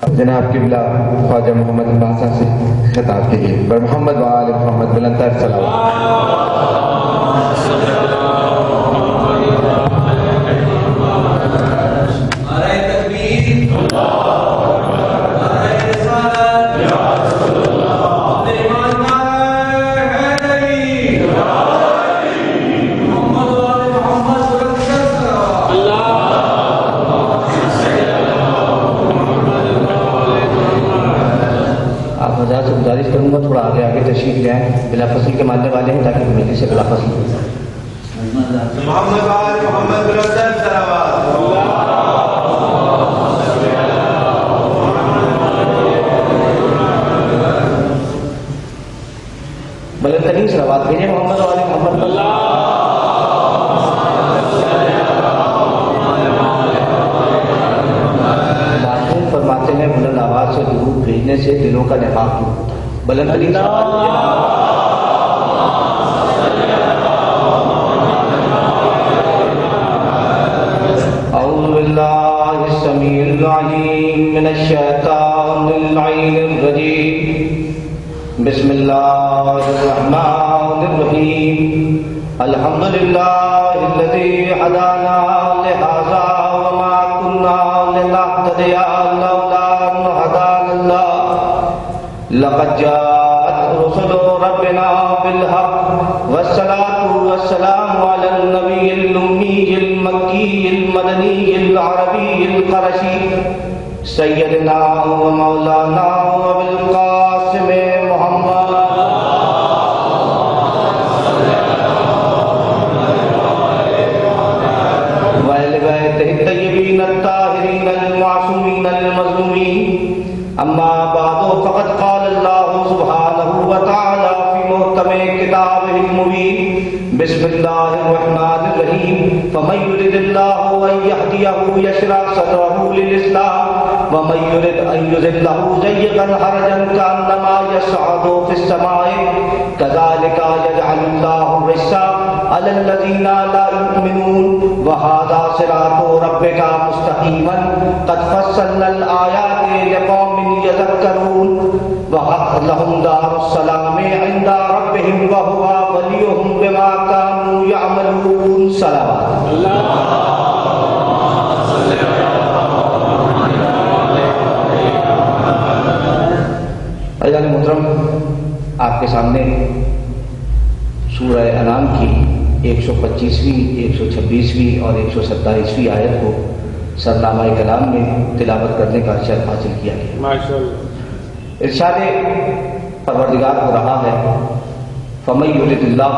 جناب قبلہ خواجہ محمد باسا سے خطاب کیجیے۔ بر محمد و آل محمد بلندتر صلوات۔ حضرات سے گزارش کروں گا تھوڑا آگے آگے تشریف لے آئیں، بلا فصل کے ماننے والے ہیں تاکہ کمیٹی سے بلا فصل محمد آل محمد بلندتر صلوات۔ بلندترین صلوات بھیجیں محمد و آل محمد۔ معصوم فرماتے ہیں بلند آواز سے درود بھیجنے سے دلوں کا نفاق دور ہوتا ہے۔ بلندترین اعوذ باللہ السمیع العلیم من الشیطان اللعین الرجیم، بسم اللہ الرحمن الرحیم، الحمدللہ الذی ہدانا لہذا وما كنا لنهتدی لولا ان هدانا اللہ، لقد جاءت رسل ربنا بالحق والصلاة والسلام على النبی الأمی المکی المدنی العربی القرشی سیدنا و مولانا وبالقاسم محمد وآل بیتہ الطیبین الطاہرین المعصومین المظلومین، اما بعد فقد قال اللہ سبحانہ وتعالی فی محکم کتابہ المبین، بسم اللہ الرحمن الرحیم، فمن یرد اللہ ان یہدیہ یشرح صدرہ للاسلام ومن یرد ان یضلہ ضیقا حرجا کانما یصعد فی السماء کذالک یجعل اللہ الرجس علی الذین لا یؤمنون وہذا صراط ربک مستقیما قد فصلنا الآیات لقوم یذکرون وحق لهم دار السلام عند ربهم وهو وليهم بما كانوا يعملون۔ صلوات عزیزان محترم، آپ کے سامنے سورہ انعام کی 125ویں 126ویں اور 127ویں آیت کو سرنامہ کلام میں تلاوت کرنے کا شرف حاصل کیا گیا۔ ارشاد پروردگار ہو رہا ہے، فمن یرد اللہ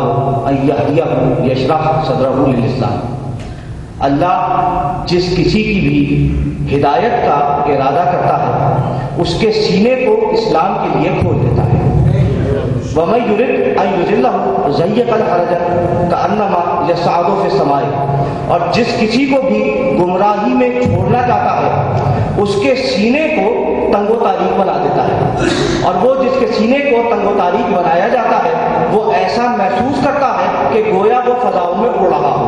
ان یہدیہ یشرح صدرہ للاسلام، اللہ جس کسی کی بھی ہدایت کا ارادہ کرتا ہے اس کے سینے کو اسلام کے لیے کھول دیتا ہے۔ ومن یرد ان یضلہ ضیقا حرجا کانما یصعد فی السماء، اور جس کسی کو بھی گمراہی میں چھوڑنا چاہتا ہے اس کے سینے کو تنگ و تاریک بنا دیتا ہے، اور وہ جس کے سینے کو تنگ و تاریک بنایا جاتا ہے وہ ایسا محسوس کرتا ہے کہ گویا وہ فضاؤں میں اڑ رہا ہو۔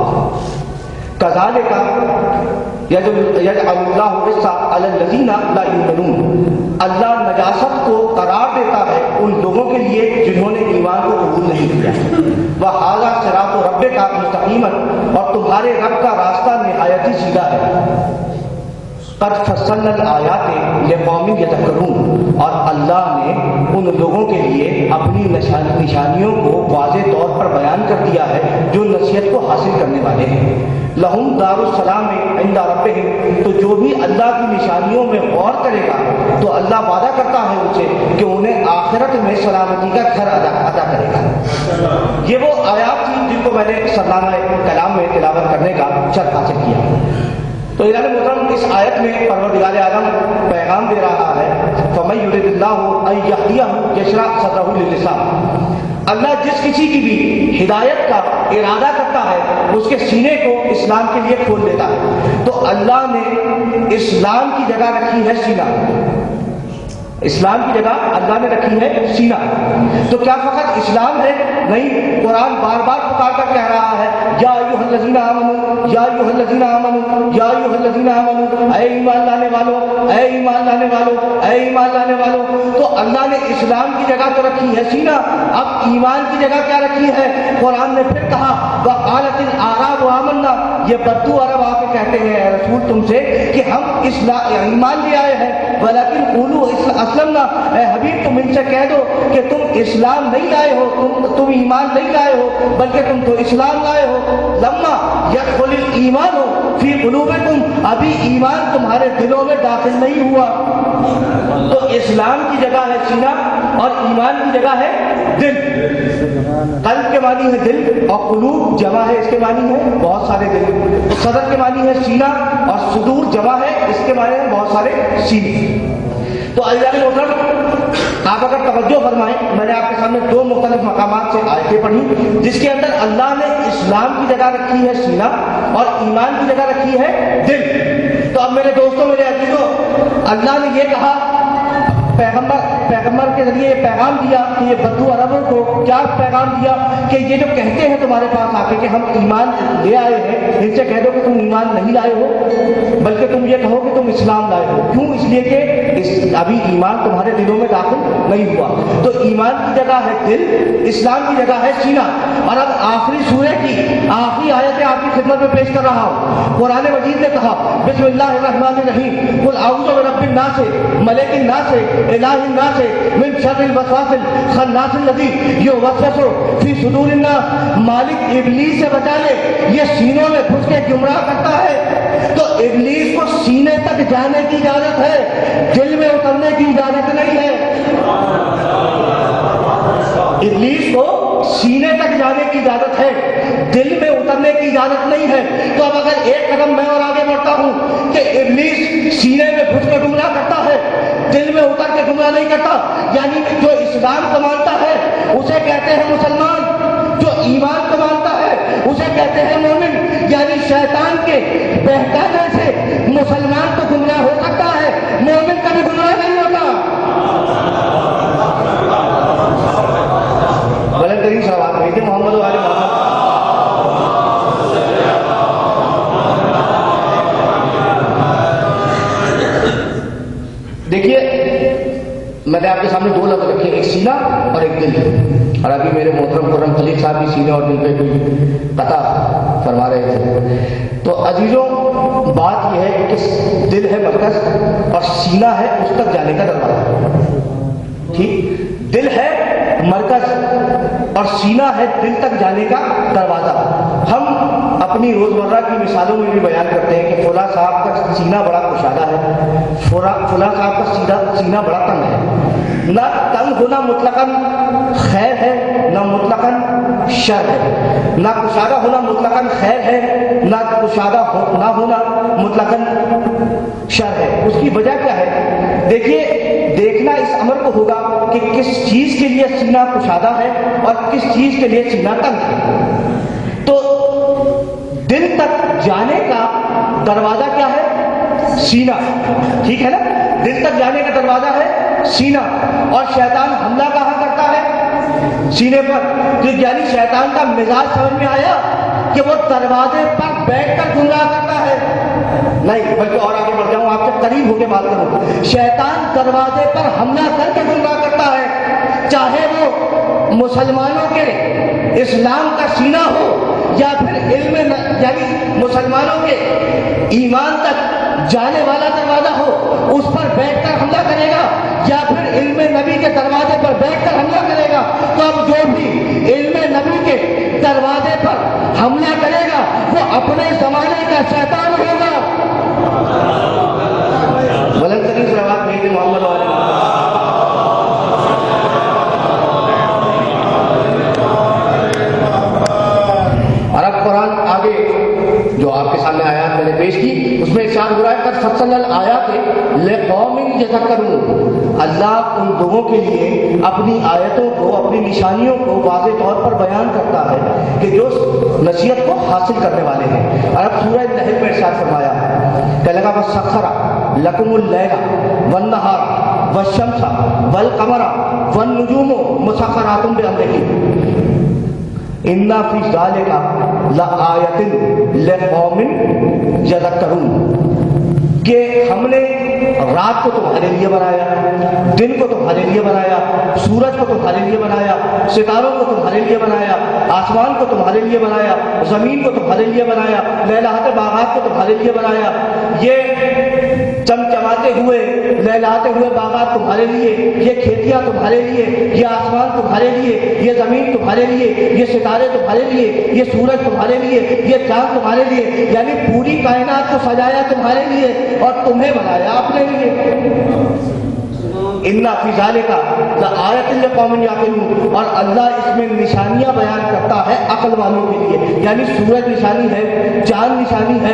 کذالک یجعل اللہ الرجس علی الذین لا یؤمنون، اللہ نجاست کو قرار دیتا ہے ان لوگوں کے لیے جنہوں نے ایمان کو قبول نہیں کیا۔ وہذا صراط ربک مستقیما، اور تمہارے رب کا راستہ نہایت ہی سیدھا ہے۔ قد فصلنا الآیات لقوم یذکرون، اور اللہ نے ان لوگوں کے لیے اپنی نشانیوں کو واضح طور پر بیان کر دیا ہے جو نصیحت کو حاصل کرنے والے ہیں۔ لہم دار السلام عند ربہم، تو جو بھی اللہ کی نشانیوں میں غور کرے گا تو اللہ وعدہ کرتا ہے ان سے کہ انہیں آخرت میں سلامتی کا گھر عطا کرے گا۔ یہ وہ آیات تھی جن کو میں نے سرنامہ کلام میں تلاوت کرنے کا شرف حاصل کیا۔ تو اعلان محترم، اس آیت میں پروردگار عالم پیغام دے رہا ہے، فمن یرد اللہ ان یہدیہ یشرح صدرہ للاسلام، اللہ جس کسی کی بھی ہدایت کا ارادہ کرتا ہے اس کے سینے کو اسلام کے لیے کھول دیتا ہے۔ تو اللہ نے اسلام کی جگہ رکھی ہے سینہ، اسلام کی جگہ اللہ نے رکھی ہے سینہ. تو کیا فقط اسلام ہے؟ نہیں، قرآن بار بار پکار کر کہہ رہا ہے یا ایھا الذین آمنوا یا ایھا الذین آمنوا یا ایھا الذین آمنوا، اے ایمان لانے والوں، اے ایمان لانے والوں، اے ایمان لانے والوں. تو اللہ نے اسلام کی جگہ تو رکھی ہے سینہ، اب ایمان کی جگہ کیا رکھی ہے؟ قرآن نے پھر کہا وقالت الاعراب آمنا، یہ بدو عرب آ کے کہتے ہیں اے رسول تم سے کہ ہم ایمان لے آئے ہیں، ولیکن قولوا اسلمنا، اے حبیب تم ان سے کہہ دو کہ تم اسلام نہیں لائے ہو، تم ایمان نہیں لائے ہو بلکہ تم تو اسلام لائے ہو. لما يدخل الایمان فی قلوبکم، ابھی ایمان تمہارے دلوں میں داخل نہیں ہوا. تو اسلام کی جگہ ہے سینہ اور ایمان کی جگہ ہے دل. قلب کے معنی ہے دل اور قلوب جمع ہے، اس کے معنی ہے بہت سارے دل. صدر کے معنی ہے سینہ اور صدور جمع ہے، اس کے معنی ہے بہت سارے سینے. تو عزیزان محترم، آپ اگر توجہ فرمائیں، میں نے آپ کے سامنے دو مختلف مقامات سے آیتیں پڑھی جس کے اندر اللہ نے اسلام کی جگہ رکھی ہے سینہ اور ایمان کی جگہ رکھی ہے دل. تو اب میرے دوستوں، میرے عزیزوں، اللہ نے یہ کہا، پیغمبر کے ذریعے یہ پیغام دیا کہ یہ بدو عربوں کو کیا پیغام دیا کہ یہ جو کہتے ہیں تمہارے پاس آ کے کہ ہم ایمان لے آئے ہیں، ان سے کہہ دو کہ تم ایمان نہیں لائے ہو بلکہ تم یہ کہو کہ تم اسلام لائے ہو. کیوں؟ اس لیے کہ ابھی ایمان تمہارے دلوں میں داخل نہیں ہوا. تو ایمان کی جگہ ہے دل، اسلام کی جگہ ہے سینہ. اور اب آخری سورہ کی آخری آیتیں آپ کی خدمت میں پیش کر رہا ہوں. قرآن مجید نے کہا بسم اللہ الرحمن الرحیم قل اعوذ برب الناس ملک الناس الہ الناس من شر الوسواس الخناس الذی یوسوس فی صدور الناس. مالک ابلیس سے بچا لے، یہ سینوں میں گھس کے گمراہ کرتا ہے. تو ابلیس کو سینے تک جانے کی اجازت ہے، دل میں اترنے کی اجازت نہیں ہے. ابلیس کو سینے تک جانے کی اجازت ہے، دل میں اترنے کی اجازت نہیں ہے. تو اب اگر ایک قدم میں اور آگے بڑھتا ہوں کہ ابلیس سینے میں گھس کے گمراہ کرتا ہے، دل میں اتر کے گمراہ نہیں کرتا، یعنی جو اسلام کو مانتا ہے اسے کہتے ہیں مسلمان، جو ایمان کو مانتا ہے اسے کہتے ہیں مومن. یعنی شیطان کے بہکانے سے مسلمان تو گمراہ ہو سکتا ہے، مومن کبھی گمراہ نہیں ہوتا. بلند ترین صلوات بھیجیں محمد و آل محمد. دیکھیے، میں نے آپ کے سامنے دو لفظ رکھے، ایک سینہ اور ایک دل. اور ابھی میرے محترم خرم خلیل صاحب بھی سینے اور دل پہ کوئی قطع فرما رہے تھے. تو عزیزوں، بات یہ ہے کہ دل ہے مرکز اور سینہ ہے اس تک جانے کا دروازہ. ٹھیک، دل ہے مرکز اور سینہ ہے دل تک جانے کا دروازہ. ہم اپنی روزمرہ کی مثالوں میں بھی بیان کرتے ہیں کہ فلاں صاحب کا سینہ بڑا کشادہ ہے، فلاں صاحب کا سینہ بڑا تنگ ہے. نہ تنگ ہونا مطلقاً خیر ہے، نہ مطلقاً شر ہے. نہ کشادہ ہونا مطلقاً خیر ہے، نہ کشادہ نہ ہونا مطلقاً شر ہے. اس کی وجہ کیا ہے؟ دیکھیے، دیکھنا اس امر کو ہوگا کہ کس چیز کے لیے سینہ کشادہ ہے اور کس چیز کے لیے سینہ تنگ ہے. تو دل تک جانے کا دروازہ کیا ہے؟ سینہ. ٹھیک ہے نا، دل تک جانے کا دروازہ ہے سینہ. اور شیطان حملہ کہاں کرتا ہے؟ سینے پر. تو یعنی شیطان کا مزاج سمجھ میں آیا کہ وہ دروازے پر بیٹھ کر گمراہ کرتا ہے؟ نہیں، بلکہ اور آگے بڑھ جاؤں، آپ سے قریب ہو کے بات کروں. شیطان دروازے پر حملہ کر کے گمراہ کرتا ہے، چاہے وہ مسلمانوں کے اسلام کا سینہ ہو یا پھر علم، یعنی مسلمانوں کے ایمان تک جانے والا دروازہ ہو، اس پر بیٹھ کر حملہ کرے گا، یا پھر علم نبی کے دروازے پر بیٹھ کر حملہ کرے گا. تو اب جو بھی علم نبی کے دروازے پر حملہ کرے گا وہ اپنے زمانے کا شیطان ہوگا. بلند ترین صلوات بھیجیں محمد و آل محمد. اور اب قرآن آگے جو آپ کے سامنے آیات میں نے پیش کی، اس میں ارشاد ہو رہا ہے قد فصلنا الآیات لقوم یتذکرون. اللہ ان لوگوں کے لیے اپنی آیتوں کو، اپنی نشانیوں کو واضح طور پر بیان کرتا ہے کہ جو نصیحت کو حاصل کرنے والے ہیں. اور اب سورہ نحل میں ارشاد فرمایا کہ لگا وسخر لکم اللیل والنہار والشمس والقمر والنجوم مسخرات بأمره انا فی ذلک لآیۃ لقوم یذکرون، کہ ہم نے رات کو تمہارے لیے بنایا، دن کو تمہارے لیے بنایا، سورج کو تمہارے لیے بنایا، ستاروں کو تمہارے لیے بنایا، آسمان کو تمہارے لیے بنایا، زمین کو تمہارے لیے بنایا، لہلاتے باغات کو تمہارے لیے بنایا، یہ چمچماتے ہوئے لہلاتے ہوئے باغات تمہارے لیے، یہ کھیتیاں تمہارے لیے، یہ آسمان تمہارے لیے، یہ زمین تمہارے لیے، یہ ستارے تمہارے لیے، یہ سورج تمہارے لیے، یہ چاند تمہارے لیے، یعنی پوری کائنات کو سجایا تمہارے لیے اور تمہیں بنایا اپنے لیے۔ اِنَّ فِي ذَلِكَ لَآیَةٍ لِقَوْمٍ یعقلون، اور اللہ اس میں نشانیاں بیان کرتا ہے عقل والوں کے لیے، یعنی سورج نشانی ہے، چاند نشانی ہے،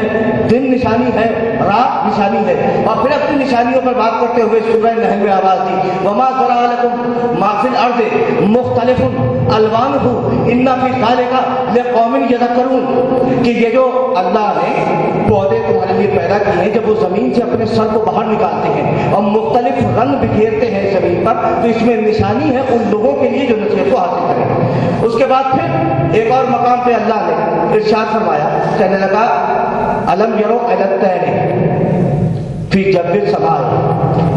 دن نشانی ہے، رات نشانی ہے۔ اور پھر اپنی نشانیوں پر بات کرتے ہوئے سورہ نحل میں آواز دی وَمَا ذَرَأَ لَكُمْ مَا فِي الْأَرْضِ مُخْتَلِفٌ أَلْوَانُهُ إِنَّ فِي ذَلِكَ لِقَوْمٍ يَذَكَّرُونَ، کہ یہ جو اللہ نے پودے تمہارے لیے پیدا کیے ہیں، جب وہ زمین سے اپنے سر کو باہر نکالتے ہیں اور مختلف رنگ بکھیرتے ہیں زمین پر، تو اس میں نشانی ہے ان لوگوں کے لیے جو نصیحت کو حاصل کریں۔ اس کے بعد پھر ایک اور مقام پہ اللہ نے ارشاد فرمایا، کہنے لگا الم یرو الی الطیر فی جو السماء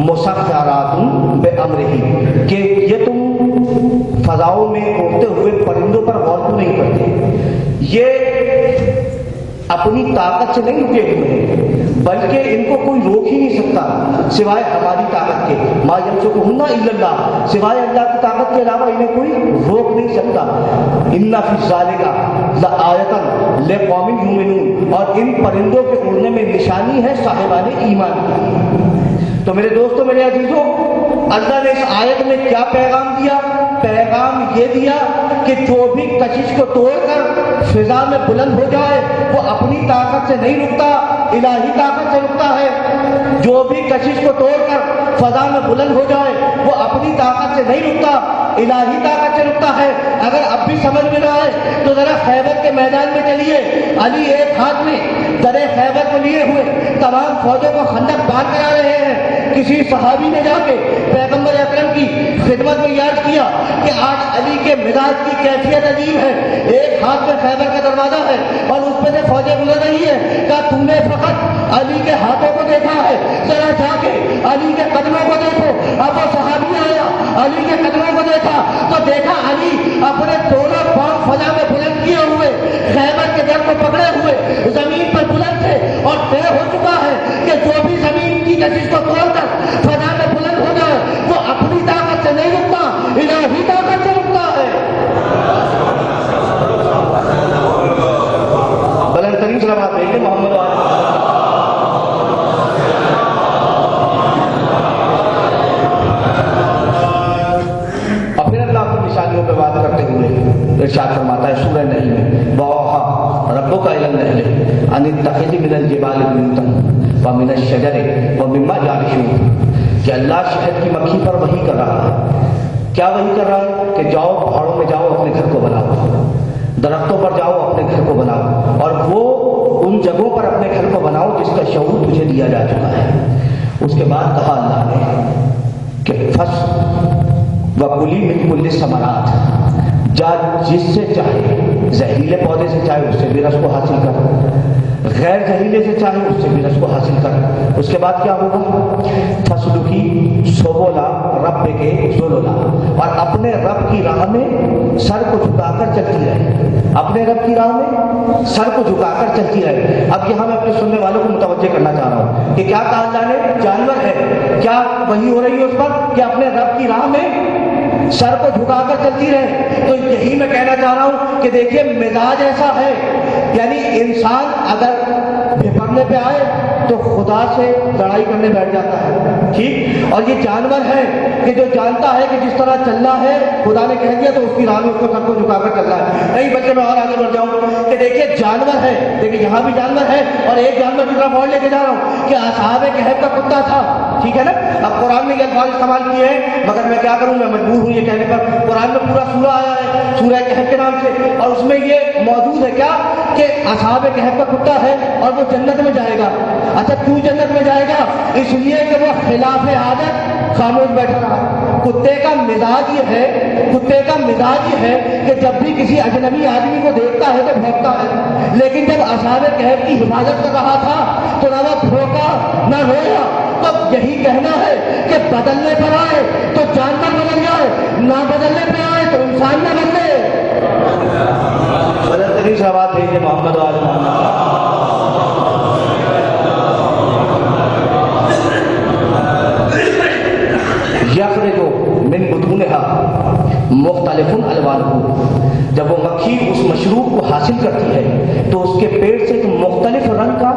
مسخرات بامرہ، کہ یہ تم فضاؤں میں اڑتے ہوئے پرندوں پر غور کیوں نہیں کرتے؟ یہ اپنی طاقت سے نہیں رکے ہوئے ہیں، بلکہ ان کو کوئی روک ہی نہیں سکتا سوائے ہماری طاقت کے، ما یمسکہن الا اللہ، سوائے اللہ کی طاقت کے علاوہ انہیں کوئی روک نہیں سکتا۔ ان فی ذلک لآیۃ لقوم یؤمنون، اور ان پرندوں کے اڑنے میں نشانی ہے صاحبان ایمان کی۔ تو میرے دوستوں، میرے عزیزوں، اللہ نے اس آیت میں کیا پیغام دیا؟ پیغام یہ دیا کہ جو بھی کشش کو توڑ کر فضا میں بلند ہو جائے وہ اپنی طاقت سے نہیں رکتا، الہی طاقت سے رکتا ہے۔ جو بھی کشش کو توڑ کر فضا میں بلند ہو جائے وہ اپنی طاقت سے نہیں رکتا، الہی طاقت سے رکتا ہے۔ اگر اب بھی سمجھ میں نہ آئے تو ذرا خیبر کے میدان میں چلیے، علی ایک ہاتھ میں درے خیبر کو لیے ہوئے تمام فوجوں کو خندق پار کرا رہے ہیں۔ کسی صحابی نے جا کے پیغمبر اکرم کی خدمت میں یاد کیا کہ آج علی کے مزاج کی کیفیت عجیب ہے، ایک ہاتھ میں خیبر کا دروازہ ہے اور اس پہ سے فوجیں گزر رہی ہے، کہا تم نے فقط علی کے ہاتھوں کو دیکھا ہے، ذرا جا کے علی کے قدموں کو دیکھو۔ اب وہ صحابی آیا، علی کے قدموں کو دیکھا تو دیکھا علی اپنے دونوں پاؤں فضا میں بلند کیے ہوئے خیبر کے در کو پکڑے ہوئے زمین پر بلند تھے، اور طے ہو چکا ہے کہ جو بھی زمین کی کشش کو توڑ کر فضا میں بلند ہو جائے وہ اپنی طاقت سے نہیں رکتا، الہی طاقت سے رکتا ہے۔ بلند ترین سلامات بھیجیں محمد اور پھر اللہ اپنی نشانیوں پہ بات کرتے ہوئے ارشاد فرماتا ہے سورہ نحل میں وَأَوْحَىٰ رَبُّكَ إِلَى النَّحْلِ أَنِ اتَّخِذِي مِنَ الْجِبَالِ بُيُوتًا وَمِنَ الشَّجَرِ وَمِمَّا يَعْرِشُونَ، کہ اللہ شہد کی مکھی پر وحی کر رہا ہے۔ کیا وحی کر رہا ہے؟ کہ جاؤ پہاڑوں میں جاؤ اپنے گھر کو بناؤ، درختوں پر جاؤ اپنے گھر کو بناؤ، اور وہ ان جگہوں پر اپنے گھر کو بناؤ جس کا شعور تجھے دیا جا چکا ہے۔ اس کے بعد کہا اللہ نے کہ فَصْ وَكُلِي مِن كُلِّ الثَّمَرَاتِ، جا جس سے چاہے، زہریلے پودے سے چاہے اس سے بھی رس کو حاصل کر، غیر زہریلے سے چاہے اس سے بھی رس کو حاصل کر۔ اس کے بعد کیا ہوگا؟ فَسْلُكِي سُبُلَ رَبِّكِ ذُلُلًا، اور اپنے رب کی راہ میں سر کو جھکا کر چلتی رہے، اپنے رب کی راہ میں سر کو جھکا کر چلتی رہے۔ اب یہاں میں اپنے سننے والوں کو متوجہ کرنا چاہ رہا ہوں کہ کیا کہا اللہ نے؟ جانور ہے، کیا وہی ہو رہی ہے اس پر کہ اپنے رب کی راہ میں سر کو جھکا کر چلتی رہے؟ تو یہی میں کہنا چاہ رہا ہوں کہ دیکھیے مزاج ایسا ہے، یعنی انسان اگر بھپرنے پہ آئے تو خدا سے لڑائی کرنے بیٹھ جاتا ہے، ٹھیک؟ اور یہ جانور ہے کہ جو جانتا ہے کہ جس طرح چلنا ہے خدا نے کہہ دیا تو اس کی راہ میں اس کو سر کو جھکا کر چلنا ہے۔ نہیں بلکہ میں اور آگے بڑھ جاؤں کہ دیکھیے جانور ہے، دیکھیے یہاں بھی جانور ہے، اور ایک جانور کی طرف اور لے کے جا رہا ہوں کہ اصحاب کہف کا کتا تھا، ٹھیک ہے نا؟ اب قرآن میں یہ الفاظ استعمال کیے ہیں مگر میں کیا کروں، میں مجبور ہوں یہ کہنے پر۔ قرآن میں پورا سورہ آیا ہے سورہ کہف کے نام سے، اور اس میں یہ موجود ہے کیا کہ اصحاب کہف کا کتا ہے اور وہ جنت میں جائے گا۔ اچھا کیوں جنت میں جائے گا؟ اس لیے کہ وہ خلاف عادت خاموش کتے کا مزاج یہ ہے کہ جب بھی کسی اجنبی آدمی کو دیکھتا ہے تو بھونکتا ہے، لیکن جب اصحاب کہف کی حفاظت کر رہا تھا تو نہ وہ بھونکا نہ رویا۔ تو یہی کہنا ہے کہ بدلنے پر آئے تو جانور بدل جائے، نہ بدلنے پہ آئے تو انسان نہ بدلے۔ بدلتری سے بات ہے کہ محمد وآل محمد یخرج من بطونها مختلف الوانہ، جب وہ مکھی اس مشروب کو حاصل کرتی ہے تو اس کے پیٹ سے ایک مختلف رنگ کا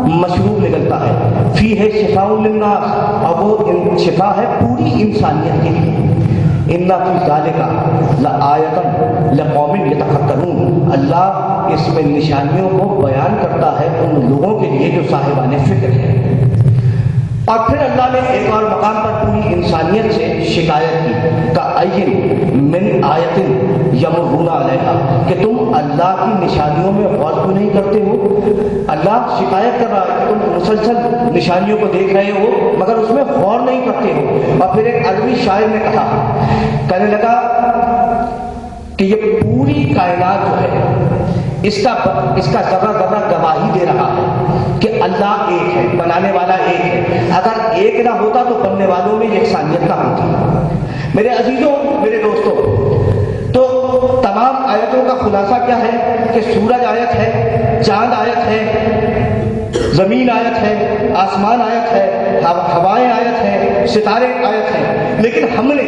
مشروب نکلتا ہے، فیہ شفاء للناس، اور وہ شفا ہے پوری انسانیت کے لیے۔ اِنَّ فِي ذَلِكَ لَآیَةً لِقَوْمٍ يَتَفَکَّرُونَ، اللہ اس میں نشانیوں کو بیان کرتا ہے ان لوگوں کے لیے جو صاحبان فکر ہیں۔ اور پھر اللہ نے ایک اور مقام پر پوری انسانیت سے شکایت کی، کَأَيٍّ مِّنْ آیَةٍ یَمُرُّونَ عَلَیْہَا، کہ تم اللہ کی نشانیوں میں غور کیوں نہیں کرتے ہو؟ اللہ شکایت کر رہا ہے کہ تم مسلسل نشانیوں کو دیکھ رہے ہو مگر اس میں غور نہیں کرتے ہو۔ اور پھر ایک عربی شاعر نے کہنے لگا کہ یہ پوری کائنات جو ہے اس کا ذرہ ذرہ گواہی دے رہا ہے کہ اللہ ایک ہے، بنانے والا ایک ہے۔ اگر ایک نہ ہوتا تو بننے والوں میں یکسانیت نہ ہوتی۔ میرے عزیزوں، میرے دوستوں، تو تمام آیتوں کا خلاصہ کیا ہے کہ سورج آیت ہے، چاند آیت ہے، زمین آیت ہے، آسمان آیت ہے، ہوائیں آیت ہے، ستارے آیت ہیں۔ لیکن ہم نے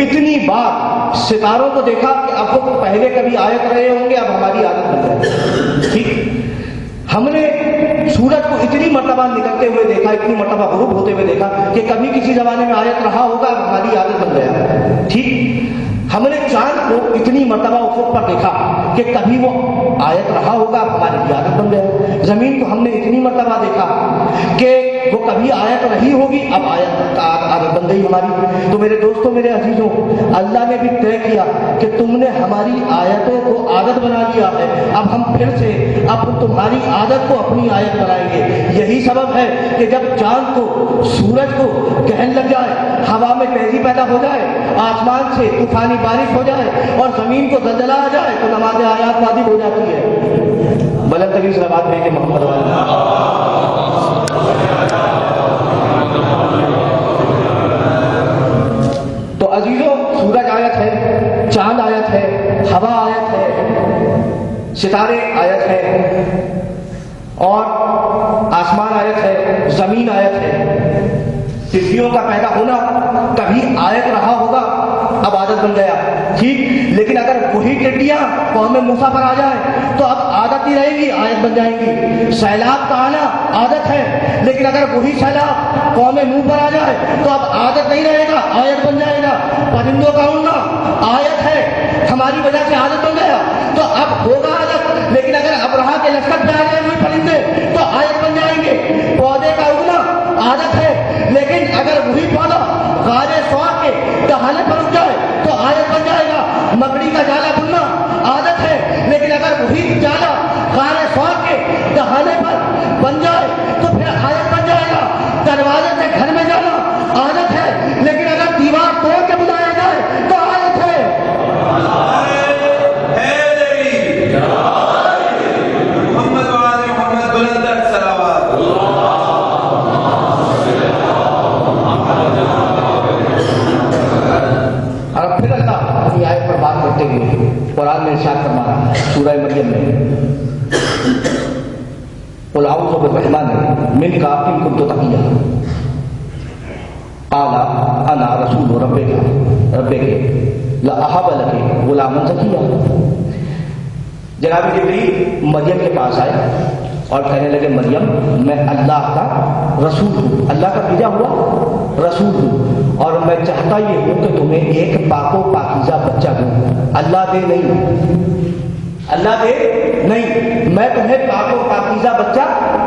اتنی بار ستاروں کو دیکھا کہ اب وہ پہلے کبھی آیت رہے ہوں گے، اب ہماری عادت بن جائے۔ ٹھیک، ہم نے سورج کو اتنی مرتبہ نکلتے ہوئے دیکھا، اتنی مرتبہ غروب ہوتے ہوئے دیکھا کہ کبھی کسی زمانے میں آیت رہا ہوگا، اب ہماری عادت بن گیا۔ ٹھیک، ہم نے چاند کو اتنی مرتبہ افق پر دیکھا کہ کبھی وہ آیت رہا ہوگا، اب ہماری عادت بن گیا۔ زمین کو ہم نے اتنی مرتبہ دیکھا کہ وہ کبھی آیت رہی ہوگی، اب آیت عادت بن گئی ہماری۔ تو میرے دوستوں، میرے عزیزوں، اللہ نے بھی طے کیا کہ تم نے ہماری آیتوں کو عادت بنا لیا ہے، اب ہم پھر سے اب تمہاری عادت کو اپنی آیت بنائیں گے۔ یہی سبب ہے کہ جب چاند کو، سورج کو گرہن لگ جائے، ہوا میں تیزی پیدا ہو جائے، آسمان سے طوفانی بارش ہو جائے اور زمین کو زلزلہ آ جائے تو نماز آیات واجب ہو جاتی ہے۔ بلند ترین صلوات بھیجے محمد وآلہ۔ تو عزیزوں، سورج آیت ہے، چاند آیت ہے، ہوا آیت ہے، ستارے آیت ہے، اور آسمان آیت ہے، زمین آیت ہے۔ ٹڈیوں کا پیدا ہونا کبھی آیت رہا ہوگا، اب عادت بن گیا۔ ٹھیک، لیکن اگر وہی ٹڈیاں قوم موسیٰ پر آ جائیں تو اب عادت ہی رہے گی، آیت بن جائیں گی۔ سیلاب کا آنا عادت ہے، لیکن اگر وہی سیلاب قوم نوح پر آ جائے تو اب عادت نہیں رہے گا، آیت بن جائے گا۔ پرندوں کا اڑنا آیت ہے، ہماری وجہ سے عادت بن گیا، تو اب ہوگا عادت۔ لیکن اگر ابرہا کے لشکر پہ آ جائیں ہوئے پرندے تو آیت بن جائیں گے۔ پودے کا اگنا عادت ہے، لیکن اگر وہی پودا غار سوار کے دہانے پر اگ جائے تو آیت بن جائے گا۔ مکڑی کا جالا بننا عادت ہے، لیکن اگر وہی جالا غار سوار کے دہانے پر بن جائے تو پھر آیت بن جائے گا۔ دروازے سے گھر میں جانا عادت ہے، لیکن اگر دیوار توڑ کے بلایا جائے تو آیت ہے۔ محمد وآل محمد بلند صلوات۔ اور پھر اللہ اپنی آیت پر بات کرتے ہوئے قرآن میں ارشاد فرما رہا ہے سورہ مریم میں، قل اعوذ بالرحمن منک ان کنت تقیا قال انا رسول ربک لاہب لک غلاما زکیا۔ جناب جبریل مریم کے پاس آئے اور کہنے لگے، مریم میں اللہ کا رسول ہوں، اللہ کا بھیجا ہوا رسول ہوں، اور میں چاہتا یہ ہوں کہ تمہیں ایک پاک و پاکیزہ بچہ دوں۔ اللہ دے نہیں، اللہ دے نہیں، میں تمہیں پاک و پاکیزہ بچہ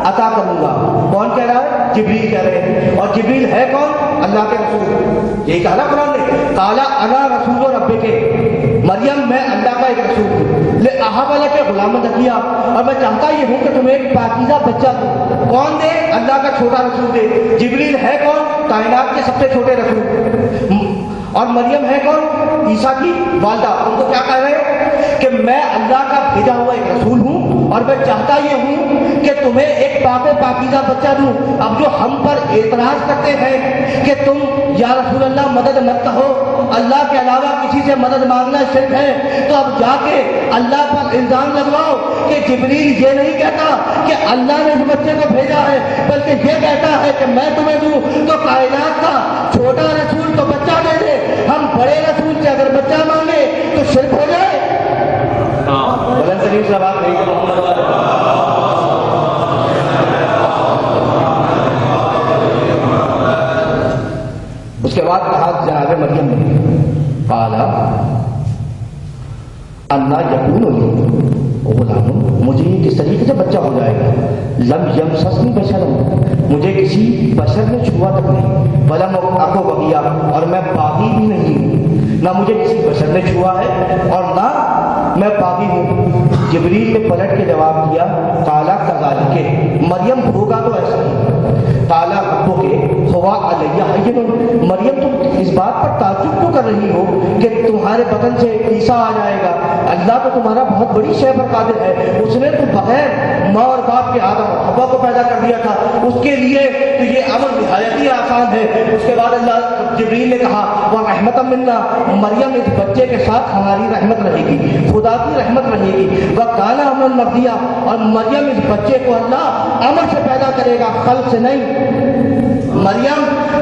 عطا کروں گا۔ کون کہہ رہا ہے؟ جبریل کہہ رہے ہیں۔ اور جبریل ہے کون؟ اللہ کے رسول۔ یہی کہا نا قرآن نے، قال انا رسول ربک، مریم میں اللہ کا ایک رسول ہوں، لاہب لک غلاما زکیا، اور میں چاہتا یہ ہوں کہ تمہیں ایک پاکیزہ بچہ دوں۔ کون دے؟ اللہ کا چھوٹا رسول دے۔ جبریل ہے کون؟ کائنات کے سب سے چھوٹے رسول۔ اور مریم ہے کون؟ عیسیٰ کی والدہ. ان کو کیا کہہ رہے ہیں کہ میں اللہ کا بھیجا ہوا ایک رسول ہوں اور میں چاہتا یہ ہوں کہ تمہیں ایک پاک و پاکیزہ بچہ دوں. اب جو ہم پر اعتراض کرتے ہیں کہ تم یا رسول اللہ مدد مت کہو، اللہ کے علاوہ کسی سے مدد مانگنا شرک ہے، تو اب جا کے اللہ پر الزام لگواؤ کہ جبریل یہ نہیں کہتا کہ اللہ نے اس بچے کو بھیجا ہے، بلکہ یہ کہتا ہے کہ میں تمہیں دوں. تو کائنات کا چھوٹا رسول تو بچہ دے دے، ہم بڑے رسول سے اگر بچہ مانگے تو شرک ہو جائے. بلند ترین صلوات بھیجو محمد والے. اس کے بعد کہا جناب مریم نے قالا انا یکون لی غلام، مجھے یہ کس طریقے سے بچہ ہو جائے گا؟ لم یمسسنی بشر، مجھے کسی بشر نے چھوا تک نہیں، ولم اکو بغیا، اور میں باغی بھی نہیں ہوں، نہ مجھے کسی بشر نے چھوا ہے اور نہ میں باغی ہوں. جبریل نے پلٹ کے جواب دیا قالا کذالک، مریم ہوگا تو ایسا ہی. قالا ربک ہوا علیہ ہین، مریم تم اس بات پر تعجب کیوں کر رہی ہو کہ تمہارے بدن سے عیسیٰ آ جائے گا؟ اللہ تو تمہارا بہت بڑی شے پر قادر ہے. اس نے تو بغیر ماں اور باپ کے آدم اور حوا کو پیدا کر دیا تھا، اس کے لیے تو یہ امر نہایت ہی آسان ہے. اس کے بعد اللہ جبریل نے کہا وَرَحْمَةً مِنَّا، مریم اس بچے کے ساتھ ہماری رحمت رہے گی، خدا کی رحمت رہے گی. وَكَانَ أَمْرًا مَقْضِيًّا، اور مریم اس بچے کو اللہ امر سے پیدا کرے گا، خلق سے نہیں. مریم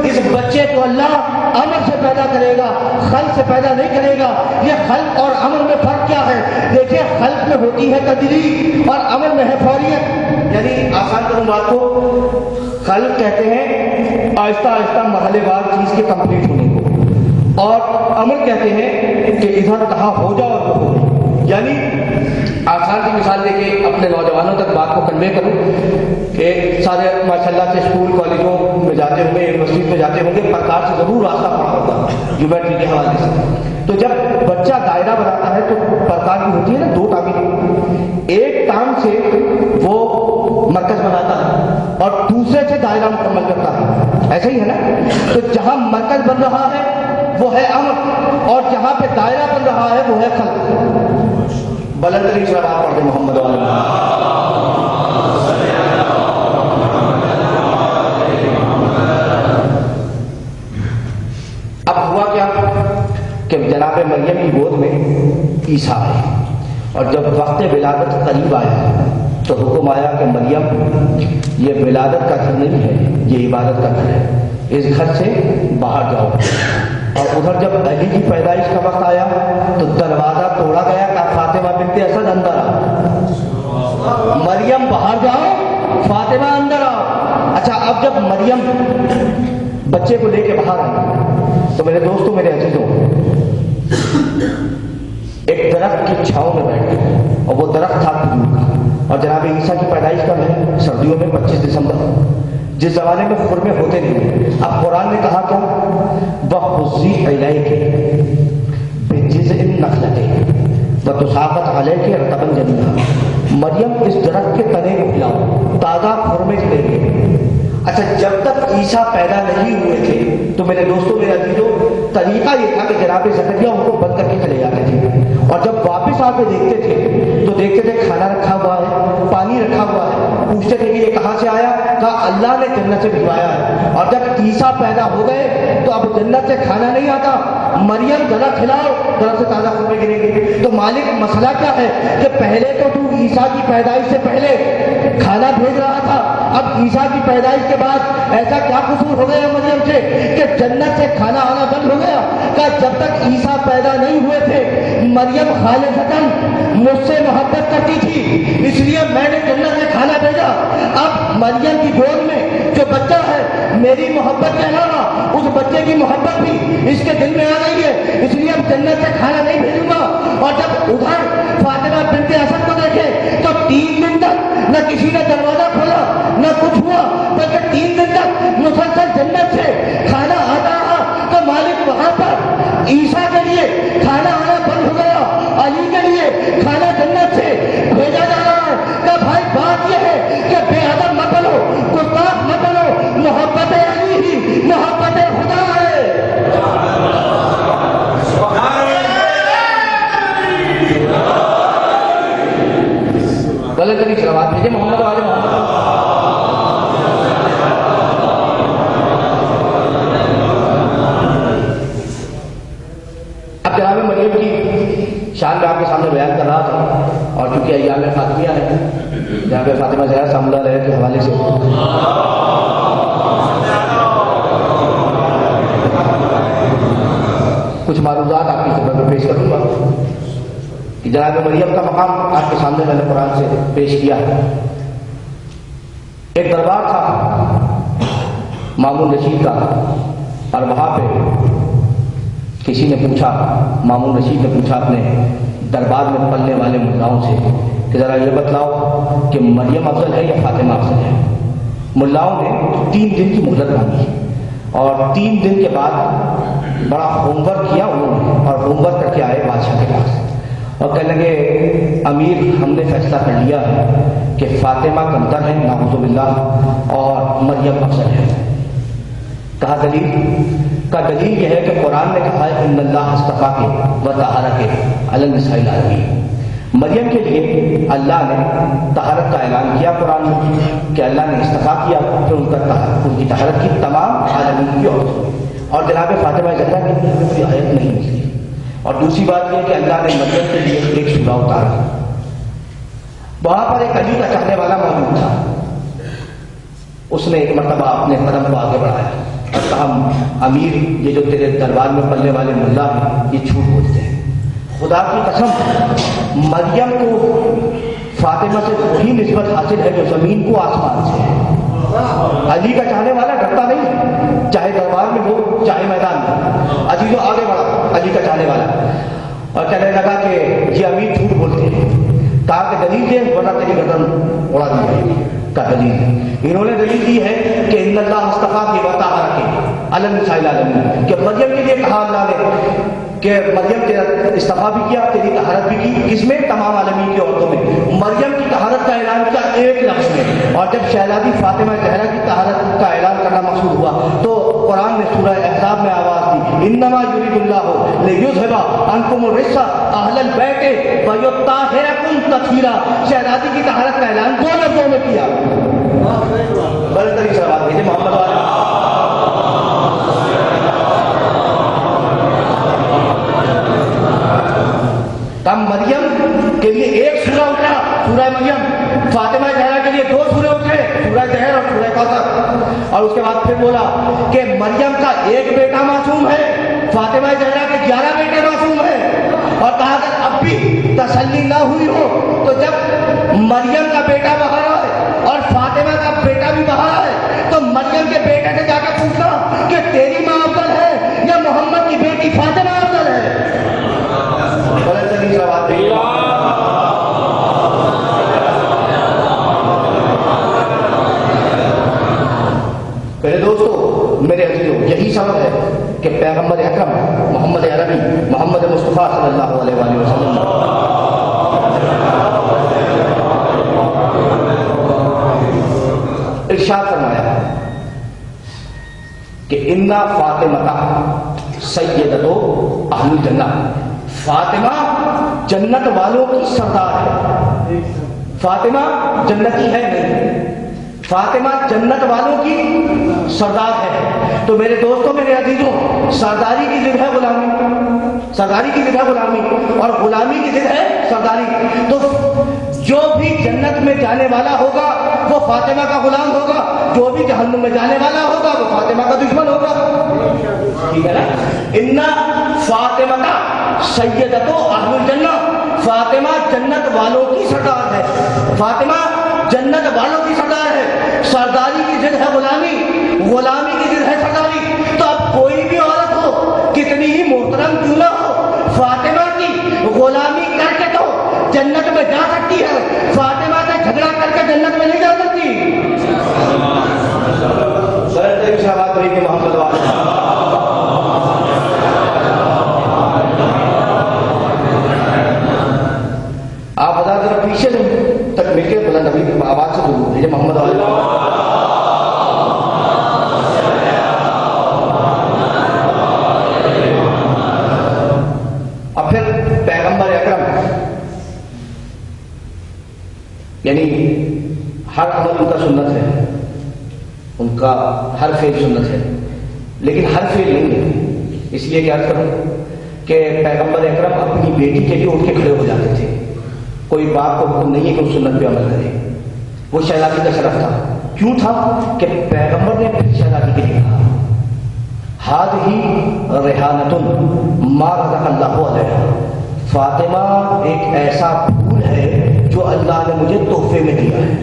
اس بچے کو اللہ امر سے پیدا کرے گا، خلق سے پیدا نہیں کرے گا. یہ خلق اور امر میں فرق کیا ہے؟ دیکھیں خلق میں ہوتی ہے تدریج اور امر میں ہے فوریت. یعنی آسان کروں بات کو، خلق کہتے ہیں آہستہ آہستہ مرحلے وار چیز کے کمپلیٹ ہونے کو، اور امر کہتے ہیں کہ ادھر کہا ہو جاؤ اور ہو جائے. یعنی آسان کی مثال دے کے اپنے نوجوانوں تک بات کو کنوے کروں کہ سارے ماشاءاللہ سے اسکول کالجوں میں جاتے ہوں گے، یونیورسٹی میں جاتے ہوں گے، پرکار سے ضرور راستہ پڑا ہوگا جیومیٹری کے حوالے سے. تو جب بچہ دائرہ بناتا ہے تو پرکار کی ہوتی ہے نا دو ٹانگیں، ایک ٹانگ سے وہ مرکز بناتا ہے اور دوسرے سے دائرہ مکمل کرتا ہے، ایسا ہی ہے نا. تو جہاں مرکز بن رہا ہے وہ ہے امر، اور جہاں پہ دائرہ بن رہا ہے وہ ہے خلق. بلند ترین صلوات پڑھ دیں محمد والے. اب ہوا کیا کہ جناب مریم کی گود میں عیسیٰ آئے، اور جب وقت ولادت قریب آیا تو حکم آیا کہ مریم یہ ولادت کا گھر نہیں ہے، یہ عبادت کا گھر ہے، اس گھر سے باہر جاؤ. اور ادھر جب علی کی پیدائش کا وقت آیا تو دروازہ توڑا گیا کہ فاطمہ بنت اسد اندر آؤ، مریم باہر جاؤ، فاطمہ اندر آؤ. اچھا اب جب مریم بچے کو لے کے باہر آئی تو میرے دوستوں میرے عزیزوں ایک درخت کی چھاؤں میں بیٹھ گئے، اور وہ درخت تھا کھجور کا. اور جناب عیسیٰ کی پیدائش کب ہے؟ سردیوں میں 25 دسمبر، جس زمانے میں خرمے ہوتے نہیں. اب قرآن نے کہا کیا وَخُذِّي إِلَيْكِ بِجِذْعِ النَّخْلَةِ وَتُسَاقَطْ عَلَيْكِ رَطَبًا جَنِيًّا، مریم اس درخت کے تنے کو کھلاؤ، تازہ خرمے لے گے. اچھا جب تک عیسیٰ پیدا نہیں ہوئے تھے تو میرے دوستوں میرے عزیزوں طریقہ یہ تھا کہ جناب زکریا ان کو بند کر کے چلے جاتے تھے، اور جب واپس آ کے دیکھتے تھے تو دیکھتے تھے کھانا رکھا ہوا ہے، پانی رکھا ہوا ہے. پوچھتے تھے کہ یہ کہاں سے آیا؟ کہا اللہ نے جنت سے بھجوایا ہے. اور جب عیسیٰ پیدا ہو گئے تو اب جنت سے کھانا نہیں آتا، مریم ذرا کھلاؤ، ذرا سے تازہ خرمے گریں گے. تو مالک مسئلہ کیا ہے کہ پہلے تو عیسیٰ کی پیدائش سے پہلے کھانا بھیج رہا تھا، اب عیسیٰ کی پیدائش کے بعد ایسا کیا قصور ہو گیا مریم سے کہ جنت سے کھانا آنا بند ہو گیا؟ کہ جب تک عیسیٰ پیدا نہیں ہوئے تھے مریم خالصتاً مجھ سے محبت کرتی تھی، اس لیے میں نے جنت سے کھانا بھیجا. اب مریم کی گود میں جو بچہ ہے میری محبت کے علاوہ اس بچے کی محبت بھی اس کے دل میں آ گئی ہے، اس لیے اب جنت سے کھانا نہیں بھیجوں گا. اور جب ادھر فاطمہ بنت اسد کو دیکھے تو 3 دن تک نہ کسی نے دروازہ کھولا نہ کچھ ہوا، بلکہ 3 دن تک مسلسل جنت سے کھانا آتا رہا. تو مالک وہاں پر عیسیٰ کے لیے کھانا آنا بند ہو گیا، علی کے لیے کھانا جنت سے بھیجا جا رہا ہے. کہ بھائی بات یہ ہے کہ بے ادب مت بنو، گستاخ مت بنو، محبت علی ہی محبت خدا ہے. شان میں آپ کے سامنے بیان کر رہا تھا، اور چونکہ ایام فاطمیہ ہے، جہاں پہ فاطمہ زہرا سلام اللہ علیہ کے حوالے سے کچھ معلومات آپ کی خدمت میں پیش کروں گا کہ جناب مریم کا مقام آپ کے سامنے میں نے قرآن سے پیش کیا ہے۔ ایک دربار تھا مامون رشید کا، اور وہاں پہ کسی نے پوچھا، مامون رشید نے پوچھا اپنے دربار میں پلنے والے ملاؤں سے کہ ذرا یہ بتلاؤ کہ مریم افضل ہے یا فاطمہ افضل ہے۔ ملاؤں نے 3 دن کی مہلت مانگی، اور 3 دن کے بعد بڑا ہوم ورک کیا انہوں نے، اور ہوم ورک کر کے آئے بادشاہ کے پاس اور کہنے لگے امیر ہم نے فیصلہ کر لیا ہے کہ فاطمہ کمتر ہے نعوذ باللہ اور مریم افضل ہے۔ کہا دلیل؟ کا دلیل یہ ہے کہ قرآن نے کہا ہے ان اللہ اصطفیٰ کے و طہارہ کے علی النساء العالمین۔ مریم کے لیے اللہ نے طہارت کا اعلان کیا قرآن میں کہ اللہ نے استفاء کیا، پھر ان کی طہارت کی تمام عالمین کی عورتوں میں، اور جناب فاطمہ زہرا کی کوئی آیت نہیں ملی۔ اور دوسری بات یہ کہ اللہ نے مریم کے لیے ایک سورہ اتارا۔ وہاں پر ایک علی کا چاہنے والا موجود تھا، اس نے ایک مرتبہ اپنے قدم کو آگے بڑھایا اور کہا امیر یہ جو تیرے دربار میں پلنے والے ملا ہیں یہ جھوٹ بولتے ہیں، خدا کی قسم مریم کو فاطمہ سے وہی نسبت حاصل ہے جو زمین کو آسمان سے ہے۔ علی کا چاہنے والا ڈرتا نہیں، چاہے دربار میں ہو چاہے میدان میں، عزیزو آگے بڑھا علی کا چاہنے والا، اور کہنے لگا کہ یہ امیر جھوٹ بولتے ہیں۔ کہا کہ دلیل دے ورنہ تیری گردن اڑا دی جائے گی۔ کا دلیل انہوں نے دلیل دی ہے کہ ان اللہ اصطفیٰ کے وطہارہ کے علی النساء العالمین، کہ مریم کے لیے کہا اللہ نے کہ مریم تیرا استفاء بھی کیا، تیری طہارت بھی کی، کس میں؟ تمام عالمین کی عورتوں میں۔ مریم کی طہارت کا اعلان کیا ایک لفظ میں، اور جب شہزادی فاطمہ زہرا کی طہارت کا اعلان کرنا مقصود ہوا تو قرآن نے سورہ احزاب میں آواز دی انما یرید اللہ لیذھب عنکم الرجس اہل البیت ویطہرکم تطہیرا۔ شہزادی کی طہارت کا اعلان 2 لفظوں میں کیا۔ بڑے طریقے سے بات بھیجے محمد والے۔ تب مریم کے لیے ایک سورہ اترا سورہ مریم، فاطمہ زہرا کے لیے 2 سورے اترے سورہ زہر اور سورہ کوثر، اور اس کے بعد پھر بولا کہ مریم کا ایک بیٹا معصوم ہے، فاطمہ زہرا کے 11 بیٹے معصوم ہیں، اور کہا کہ اب بھی تسلی نہ ہوئی ہو تو جب مریم کا بیٹا باہر آئے اور فاطمہ کا بیٹا بھی باہر آئے تو مریم کے بیٹے سے جا کے پوچھنا کہ تیری ماں افضل ہے یا محمد کی بیٹی فاطمہ افضل ہے۔ میرے دوستو میرے عزیزوں، یہی سبب ہے کہ پیغمبر اکرم محمد عربی محمد مصطفیٰ صلی اللہ علیہ وآلہ وسلم ارشاد فرمایا کہ انا فاطمہ سیدۃ اہل الجنہ، فاطمہ جنت والوں کی سردار ہے۔ فاطمہ جنتی ہے نہیں، فاطمہ جنت والوں کی سردار ہے۔ تو میرے دوستوں میرے عزیزوں، سرداری کی ضد ہے غلامی، سرداری کی ضد ہے غلامی، اور غلامی کی ضد ہے سرداری۔ تو جو بھی جنت میں جانے والا ہوگا وہ فاطمہ کا غلام ہوگا، جو بھی جہنم میں جانے والا ہوگا وہ فاطمہ کا دشمن ہوگا، ٹھیک ہے نا؟ انا فاطمہ سیدۃ اہل الجنہ، فاطمہ جنت والوں کی سردار ہے، فاطمہ جنت والوں کی سردار ہے۔ سرداری کی ضد ہے غلامی، غلامی کی ضد ہے سرداری۔ تو اب کوئی بھی عورت ہو کتنی ہی محترم کیوں نہ ہو، فاطمہ کی غلامی کر کے تو جنت میں جا سکتی ہے، فاطمہ سے جھگڑا کر کے جنت میں نہیں جا سکتی۔ محمد آپ بتا ذرا پیچھے سے تک مل کے بلند ابھی آواز سے ضرور یہ محمد والے۔ اب پھر پیغمبر اکرم یعنی ہر عمل ان کا سنت ہے، ان کا ہر فعل سنت ہے، لیکن ہر فعل نہیں ہے۔ اس لیے کیا کروں کہ پیغمبر اکرم اپنی بیٹی کے لیے اٹھ کے کھڑے ہو جاتے تھے. کوئی باپ کو حکم نہیں ہے کہ اس سنت پہ عمل کرے. وہ شہزادی کا شرف تھا. کیوں تھا؟ کہ پیغمبر نے شہزادی کے لیے کہا ہذہ ریحانۃ ما رزق اللہ علیہا، فاطمہ ایک ایسا پھول ہے جو اللہ نے مجھے تحفے میں دیا ہے.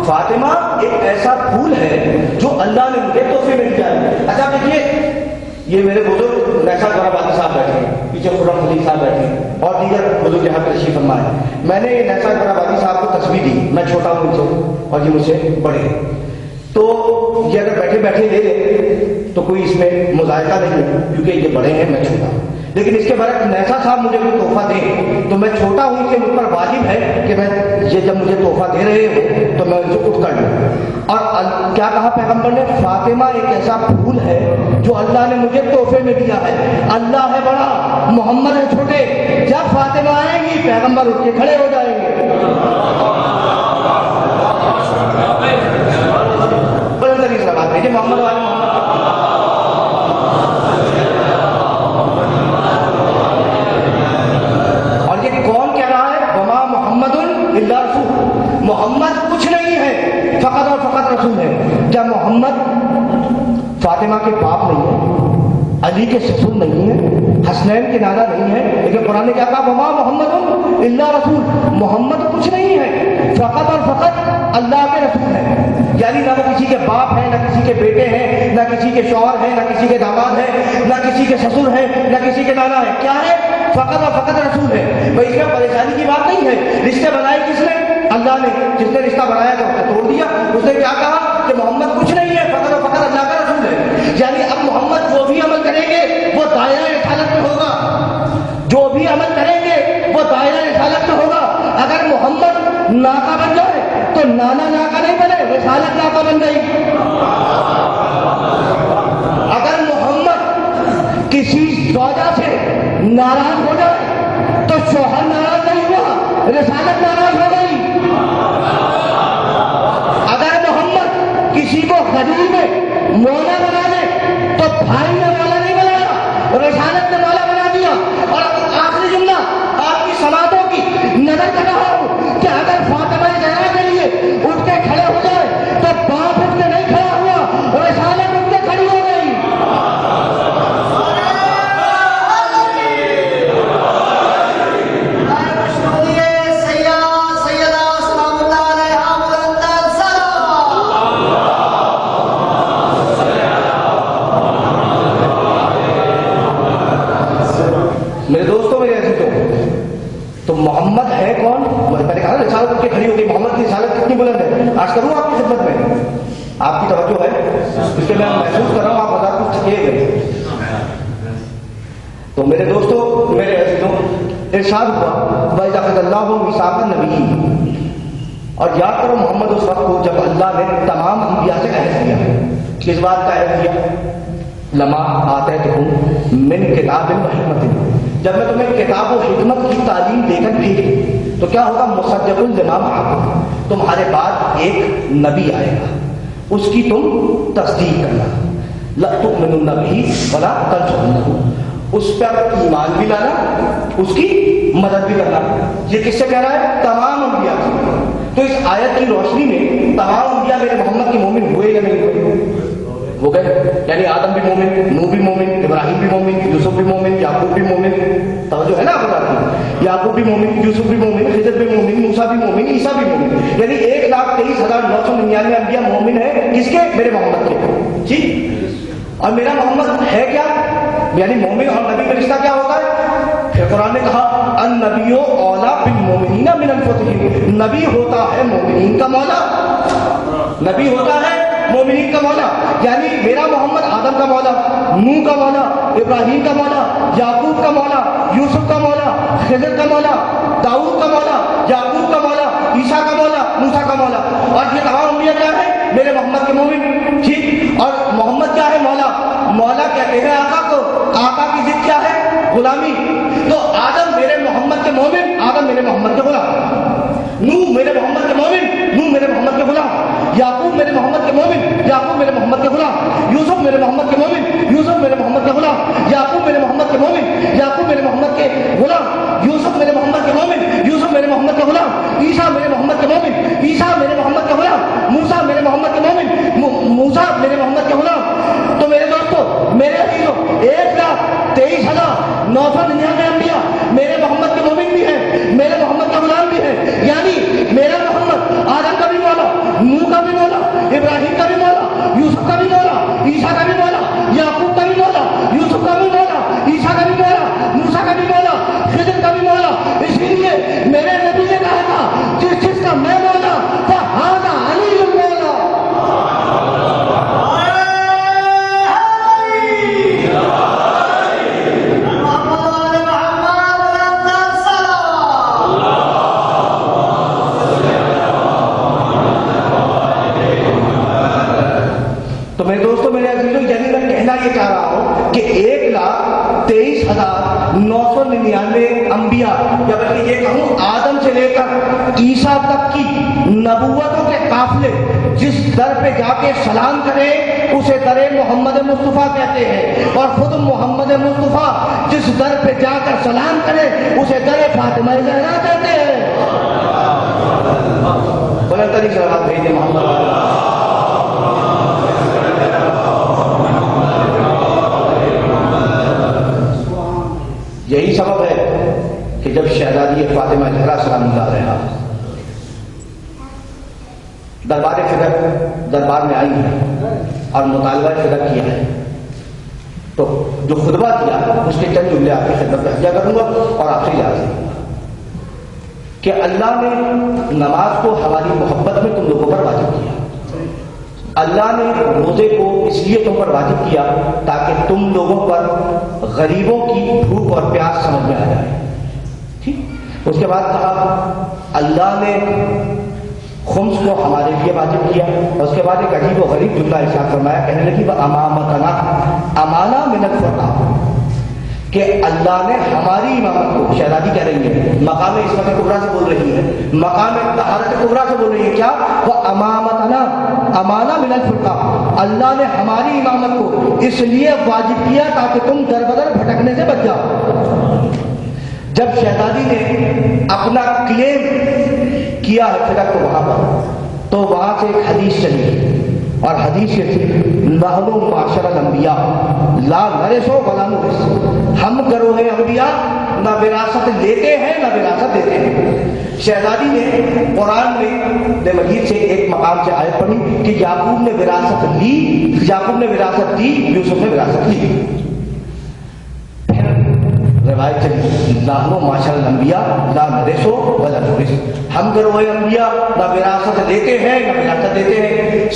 فاطمہ ایک ایسا پھول ہے جو اللہ نے مجھے تحفے میں دیا ہے. اچھا دیکھیے، یہ میرے بزرگ نیسا گورابادی صاحب بیٹھے ہیں، پیچھے خرم خلیل صاحب بیٹھے ہیں اور دیگر بزرگ یہاں پر تشریف فرما ہے. میں نے یہ نیسا گورابادی صاحب کو تصویر دی. میں چھوٹا ہوں ان سے اور یہ مجھ سے بڑے ہیں، تو یہ اگر بیٹھے بیٹھے لے لیں تو کوئی اس میں مذائقہ نہیں ہے، کیونکہ یہ بڑے ہیں میں چھوٹا ہوں. لیکن اس کے برعکس نیسا صاحب مجھے کوئی تحفہ دیں تو میں چھوٹا ہوں، اس لیے مجھ پر واجب ہے کہ میں یہ جب مجھے تحفہ دے رہے ہوں تو میں ان سے اٹھ کر لوں. اور کیا کہا پیغمبر نے؟ فاطمہ ایک ایسا پھول ہے جو اللہ نے مجھے تحفے میں دیا ہے. اللہ ہے بڑا، محمد ہے چھوٹے. جب فاطمہ آئیں گی پیغمبر اٹھ کے کھڑے ہو جائیں گے. محمد والے اور یہ کون کہہ رہا ہے؟ وما محمد الا رسول، محمد کچھ نہیں ہے، فقط اور فقط رسول ہے. کیا محمد فاطمہ کے باپ نہیں ہے، علی کے سسر نہیں ہے، حسنین کے نانا نہیں ہے؟ لیکن قرآن نے کیا کہا؟ وما محمد الا رسول، محمد کچھ نہیں ہے، فقط اور فقط اللہ کے رسول ہے. یعنی نہ وہ کسی کے باپ ہیں، نہ کسی کے بیٹے ہیں، نہ کسی کے شوہر ہیں، نہ کسی کے داماد ہیں، نہ کسی کے سسر ہیں، نہ کسی کے نانا ہے. کیا ہے؟ فقط اور فقط رسول ہے. بھائی اس میں پریشانی کی بات نہیں ہے. رشتے بنائے کس نے؟ اللہ نے. جس نے رشتہ بنایا تھا اس نے توڑ دیا. اس نے کیا کہا کہ محمد کچھ نہیں ہے، فقط اور فقط اللہ کا رسول ہے. یعنی اب محمد جو بھی عمل کریں گے وہ دائرہ رسالت میں ہوگا. جو بھی عمل کریں گے وہ دائرہ رسالت میں ہوگا. اگر محمد ناکا بن جائے تو نانا ناکا نہیں بنے، رسالت ناکا بن گئی. اگر محمد کسی زوجہ سے ناراض ہو جائے تو شوہر ناراض نہیں ہوا، رسالت ناراض ہو گئی. اگر محمد کسی کو غریب میں مولا بنا دے تو بھائی نے مولا نہیں بنایا، رسالت نے مولا بنا دیا. اور آخری جملہ آپ کی سماعتوں کی نظر کر رہا ہوں کہ اگر فاطمہ زہرا کے لیے اٹھ کے کھڑے ہو جائے تو باپ اٹھ کے نہیں کھڑا ہوا، رسالت اٹھ کے کھڑی ہو گئی. میرے دوستوں، میرے عزیزوں، تو محمد ہے کون؟ میں نے کہا نا رسالت اٹھ کے کھڑی ہو گئی. محمد کی رسالت کتنی بلند ہے آج کروں آپ کی خدمت میں. آپ کی توجہ ہے اس کے میں محسوس کر رہا ہوں، آپ ہزار کچھ تھکے گئے. تو میرے دوستوں، میرے عزیزوں، ارشاد ہوا وَإِذَا أَخَذَ اللَّهُ مِيثَاقَ النَّبِيِّينَ، اور یاد کرو محمد اس وقت کو جب اللہ نے تمام انبیاء سے عہد کیا. کس بات کا عہد کیا؟ لما آتیتکم من کتاب و حکمت، جب میں تمہیں کتاب و حکمت کی تعلیم دے کر بھیج تو کیا ہوگا؟ مصدق لما معکم، تمہارے بعد ایک نبی آئے گا، اس کی تم تصدیق کرنا. لا تؤمنون بہ ولا تنصرونہ، اس پر ایمان بھی لانا، اس کی مدد بھی کرنا. یہ کس سے کہہ رہا ہے؟ تمام انبیاء سے. تو اس آیت کی روشنی میں تمام انبیاء میرے محمد کے مومن ہوئے یا نہیں ہوئے؟ وہ گئے. یعنی آدم بھی مومن، نوح بھی مومن، ابراہیم بھی مومن، یوسف بھی مومن، یعقوب بھی مومن. توجہ ہے نا آپ بتاتی؟ یعقوب بھی مومن، یوسف بھی مومن، خضر بھی مومن، موسیٰ بھی مومن، عیسیٰ بھی مومن. یعنی 1,23,999 انبیاء مومن ہیں. کس کے؟ میرے محمد کے. ٹھیک. اور میرا محمد ہے کیا؟ یعنی مومن اور نبی کا رشتہ کیا ہوتا ہے؟ پھر قرآن نے کہا النبی اولیٰ بالمؤمنین من انفسہم، نبی ہوتا ہے مومنین کا مولا. نبی ہوتا ہے مومنین کا مولا. یعنی میرا محمد آدم کا مولا، نوح کا مولا، ابراہیم کا مولا، یعقوب کا مولا، یوسف کا مولا، خضر کا مولا، داؤد کا مولا، یعقوب کا مولا، عیسیٰ کا مولا، موسیٰ کا مولا. اور یہ تمام انبیاء کیا ہے؟ میرے محمد کے مومن. ٹھیک. اور محمد کیا ہے؟ مولا. مولا کہتے ہیں آقا کو. آقا کی ضد کیا ہے؟ غلامی. تو آدم میرے محمد کے مومن، آدم میرے محمد کے غلام. نوح میرے محمد کے مومن، نوح میرے محمد کے غلام. یعقوب میرے محمد کے مومن، یعقوب میرے محمد کے غلام. یوسف میرے محمد کے مومن، یوسف میرے محمد کے غلام. یعقوب میرے محمد لیے میرے نبی نے کہا تھا جس چیز کا میں مولا فہذا علی المولا. تو میرے دوستوں میرے عزیزوں یعنی میں کہنا یہ چاہ رہا ہوں کہ 1,23,999 انبیاء یا بلکہ یہ کہوں آدم سے لے کر عیسیٰ تک کی نبوتوں کے قافلے جس در پہ جا کے سلام کرے اسے در محمد مصطفیٰ کہتے ہیں، اور خود محمد مصطفیٰ جس در پہ جا کر سلام کرے اسے در فاطمہ زہرا کہتے ہیں. بلند ترین صلوات بھیجیں محمد. یہی سبب ہے کہ جب شہزادی فاطمہ زہرا سلام اللہ علیہا دربار فدق دربار میں آئی ہے اور مطالبہ فدق کیا ہے، تو جو خطبہ کیا اس کے چند جملے آپ کی خدمت میں حجا کروں گا اور آپ سے یاد رکھوں گا کہ اللہ نے نماز کو ہماری محبت میں تم لوگوں پر واجب کیا. اللہ نے روزے کو اس لیے تم پر واجب کیا تاکہ تم لوگوں پر غریبوں کی بھوک اور پیاس سمجھ میں آ جائے. ٹھیک. اس کے بعد کہا اللہ نے خمس کو ہمارے لیے واجب کیا، اور اس کے بعد ایک عجیب و غریب جملہ ارشاد فرمایا، کہنے لگی وہ امامتنا امانہ من الفرقہ، کہ اللہ نے ہماری امامت کو، شہزادی کہہ رہی ہے مقام عصمت کبریٰ سے بول رہی ہے، مقام طہارت کبریٰ سے بول رہی ہے، کیا وہ امامتنا امانہ من الفرقہ، اللہ نے ہماری امامت کو اس لیے واجب کیا تاکہ تم در بدر بھٹکنے سے بچ جاؤ. جب شہزادی نے اپنا کلیم کیا ہے فدق کو وہاں پر، تو وہاں سے ایک حدیث چلی اور حدیث یہ تھی نحن معاشر الانبیاء لا نرث ولا نورث، ہم گروہ انبیاء نہ وراثت لیتے ہیں نہ وراثت دیتے ہیں. شہزادی نے قرآن میں مجید سے ایک مقام سے آیت پڑھی کہ یعقوب نے وراثت لی، یعقوب نے وراثت دی، یوسف نے وراثت لی. روایت چلی نحن معاشر الانبیاء لا نرث ولا نورث، ہم گروہ انبیاء نہ وراثت لیتے ہیں نہ وراثت دیتے ہیں.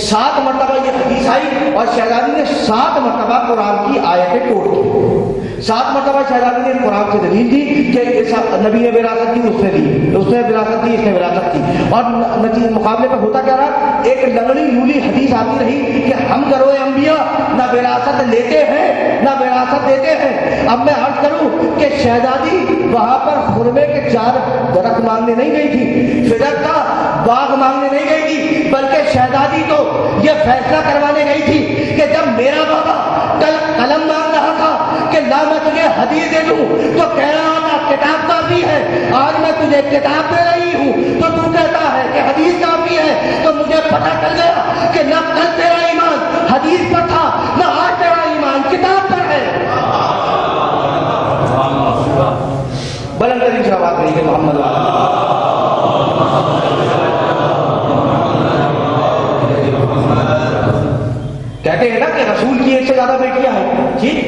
7 مرتبہ یہ حدیث آئی اور شہزادی نے 7 مرتبہ قرآن کی آیتیں کوٹ کی. 7 مرتبہ شہزادی نے قرآن سے دلیل دی کہ نبی نے وراثت دی، اس نے دی، اس نے وراثت دی، اس نے وراثت دی. اور مقابلے پر ہوتا کیا رہا؟ ایک لنگڑی لولی حدیث آتی رہی کہ ہم گروہ انبیاء نہ وراثت لیتے ہیں نہ وراثت دیتے ہیں. اب میں عرض کروں کہ شہزادی وہاں پر خرمے کے 4 درخت مانگنے نہیں گئی تھی، فدق کا باغ مانگنے نہیں گئی تھی، بلکہ شہزادی تو یہ فیصلہ کروانے گئی تھی کہ جب میرا بابا کل قلم مانگ رہا تھا کہ لا میں تجھے حدیث دے دوں تو کہہ رہا تھا کتاب کافی ہے، آج میں تجھے کتاب دے رہی ہوں تو تو کہتا ہے کہ حدیث کافی ہے. تو مجھے پتہ چل گیا کہ نہ کل تیرا ایمان حدیث پر تھا نہ آج تیرا ایمان کتاب پر ہے. بلند ترین صلوات بھیجیں محمد والا. کہتے ہیں نا کہ رسول کی 1 سے زیادہ بیٹیاں ہیں، ٹھیک،